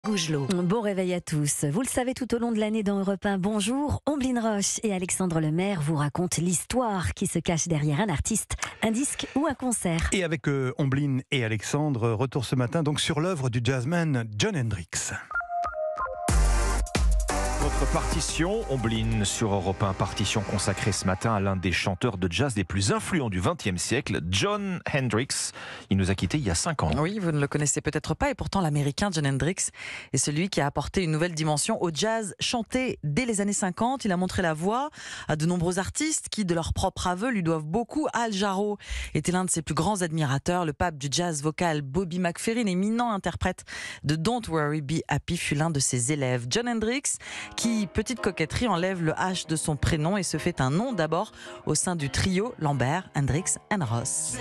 Gougelot. Bon réveil à tous. Vous le savez, tout au long de l'année dans Europe 1, bonjour, Omblin Roche et Alexandre Lemaire vous racontent l'histoire qui se cache derrière un artiste, un disque ou un concert. Et avec Omblin et Alexandre, retour ce matin donc sur l'œuvre du jazzman Jon Hendrix. Votre partition, Omblin sur Europe 1, partition consacrée ce matin à l'un des chanteurs de jazz les plus influents du XXe siècle, Jon Hendrix. Il nous a quittés il y a 5 ans. Oui, vous ne le connaissez peut-être pas et pourtant l'américain Jon Hendrix est celui qui a apporté une nouvelle dimension au jazz chanté dès les années 50. Il a montré la voie à de nombreux artistes qui, de leur propre aveu, lui doivent beaucoup. Al Jarreau était l'un de ses plus grands admirateurs. Le pape du jazz vocal Bobby McFerrin, éminent interprète de Don't Worry Be Happy, fut l'un de ses élèves. Jon Hendrix, qui, petite coquetterie, enlève le H de son prénom et se fait un nom d'abord au sein du trio Lambert, Hendrix and Ross.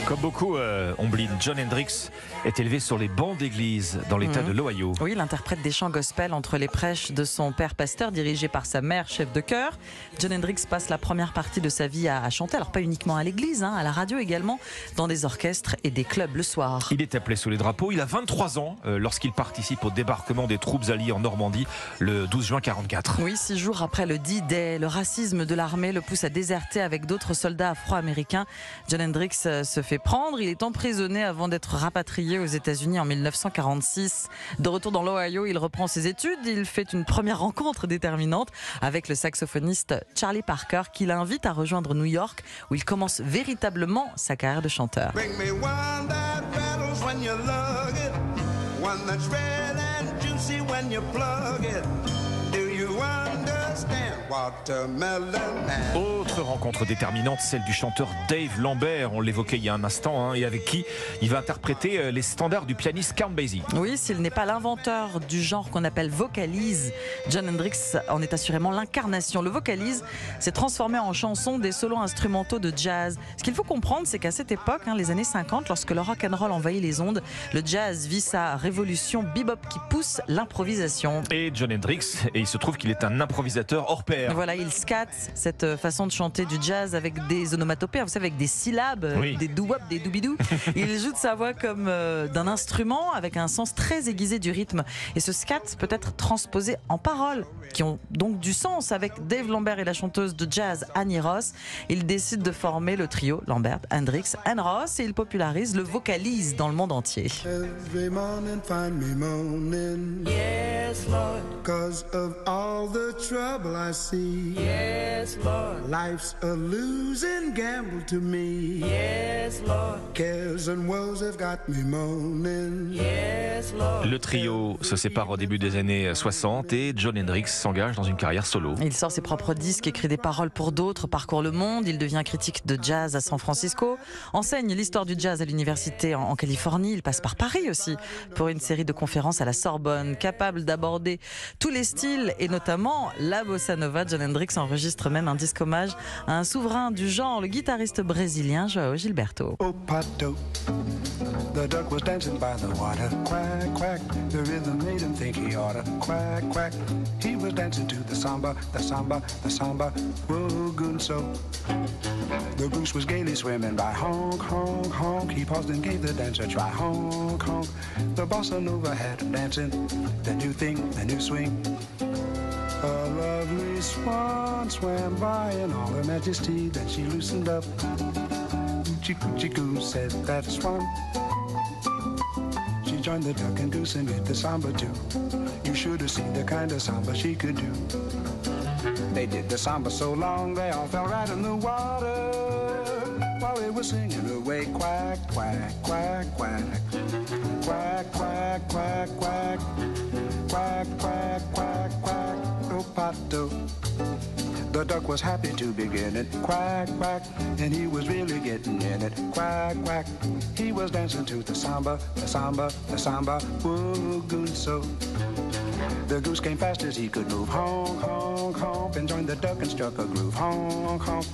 Comme beaucoup, Omblin, Jon Hendrix est élevé sur les bancs d'église dans l'état de l'Ohio. Oui, il interprète des chants gospel entre les prêches de son père pasteur, dirigé par sa mère chef de chœur. Jon Hendrix passe la première partie de sa vie à chanter, alors pas uniquement à l'église, à la radio également, dans des orchestres et des clubs le soir. Il est appelé sous les drapeaux. Il a 23 ans lorsqu'il participe au débarquement des troupes alliées en Normandie le 12 juin 1944. Oui, 6 jours après le D-Day, le racisme de l'armée le pousse à déserter avec d'autres soldats afro-américains. Jon Hendrix se fait prendre. Il est emprisonné avant d'être rapatrié aux États-Unis en 1946. De retour dans l'Ohio, il reprend ses études. Il fait une première rencontre déterminante avec le saxophoniste Charlie Parker, qui l'invite à rejoindre New York, où il commence véritablement sa carrière de chanteur. Autre rencontre déterminante, celle du chanteur Dave Lambert, on l'évoquait il y a un instant, et avec qui il va interpréter les standards du pianiste Count Basie. Oui, s'il n'est pas l'inventeur du genre qu'on appelle vocalise, Jon Hendrix en est assurément l'incarnation. Le vocalise s'est transformé en chanson des solos instrumentaux de jazz. Ce qu'il faut comprendre, c'est qu'à cette époque, les années 50, lorsque le rock and roll envahit les ondes, le jazz vit sa révolution bebop qui pousse l'improvisation. Et Jon Hendrix, et il se trouve qu'il est un improvisateur hors pair. Voilà, il scatte cette façon de chanter du jazz avec des onomatopées, vous savez, avec des syllabes, des doo-wop, des doobidou. Il joue de sa voix comme d'un instrument avec un sens très aiguisé du rythme. Et ce scat peut être transposé en paroles qui ont donc du sens. Avec Dave Lambert et la chanteuse de jazz Annie Ross, il décide de former le trio Lambert, Hendrix and Ross et il popularise le vocalise dans le monde entier. Every morning find me moaning. Yes, Lord. 'Cause of all the trouble I see. Yes, Lord. Life's a losing gamble to me. Yes, Lord. Cares and woes have got me moaning. Yes, Lord. Le trio se sépare au début des années 60 et Jon Hendrix s'engage dans une carrière solo. Il sort ses propres disques, écrit des paroles pour d'autres, parcourt le monde. Il devient critique de jazz à San Francisco, enseigne l'histoire du jazz à l'université en Californie. Il passe par Paris aussi pour une série de conférences à la Sorbonne, capable d'aborder tous les styles et notamment la bossa nova. Jon Hendrix enregistre même un disque hommage à un souverain du genre, le guitariste brésilien João Gilberto. Oh, Pato, the duck was dancing by the water. Quack, quack, the rhythm made him think he oughta. Quack, quack, he was dancing to the samba, the samba, the samba. Whoa, gunso. The goose was gaily swimming by. Honk, honk, honk. He paused and gave the dancer a try. Honk, honk. The bossa nova had him dancing. The new thing, the new swing. A lovely swan swam by in all her majesty. Then she loosened up. Coochie coochie goo, said that swan. She joined the duck and goose and did the samba too. You should have seen the kind of samba she could do. They did the samba so long they all fell right in the water while they were singing away. Quack, quack, quack, quack. Quack, quack, quack, quack. Quack, quack, quack, quack. Oh, Pato. The duck was happy to begin it. Quack, quack. And he was really getting in it. Quack, quack. He was dancing to the samba, the samba, the samba. Whoa, gunso. The goose came fast as he could move. Honk, honk, honk. And joined the duck and struck a groove. Honk, honk.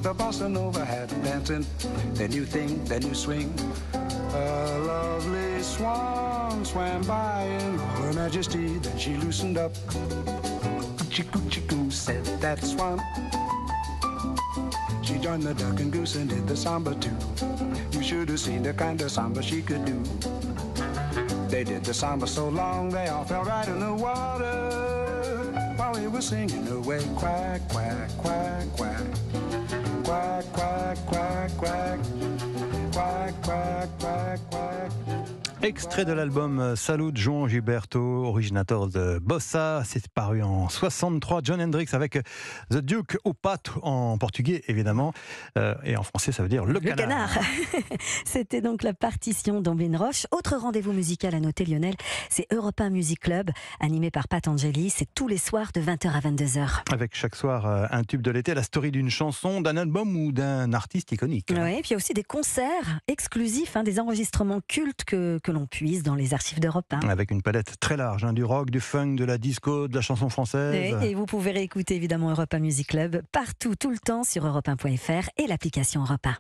The bossa nova had him dancing. The new thing, the new swing. A lovely swan swam by in all her majesty. Then she loosened up. Coochie coochie coo, said that swan. She joined the duck and goose and did the samba too. You should have seen the kind of samba she could do. They did the samba so long they all fell right in the water while they were singing away. Quack, quack, quack, quack. Quack, quack, quack, quack. Quack, quack, quack, quack. Extrait de l'album Salut João Gilberto, originateur de Bossa. C'est paru en 63. John Hendricks avec The Duke ou Pato en portugais évidemment. Et en français ça veut dire le canard. C'était donc la partition d'Omblin Roche. Autre rendez-vous musical à noter, Lionel, c'est Europe 1 Music Club, animé par Pat Angeli. C'est tous les soirs de 20h à 22h. Avec chaque soir un tube de l'été, la story d'une chanson, d'un album ou d'un artiste iconique. Oui, et puis il y a aussi des concerts exclusifs, des enregistrements cultes que l'on puise dans les archives d'Europe 1. Avec une palette très large, du rock, du funk, de la disco, de la chanson française. Et vous pouvez réécouter évidemment Europe 1 Music Club partout, tout le temps sur europe1.fr et l'application Europe 1.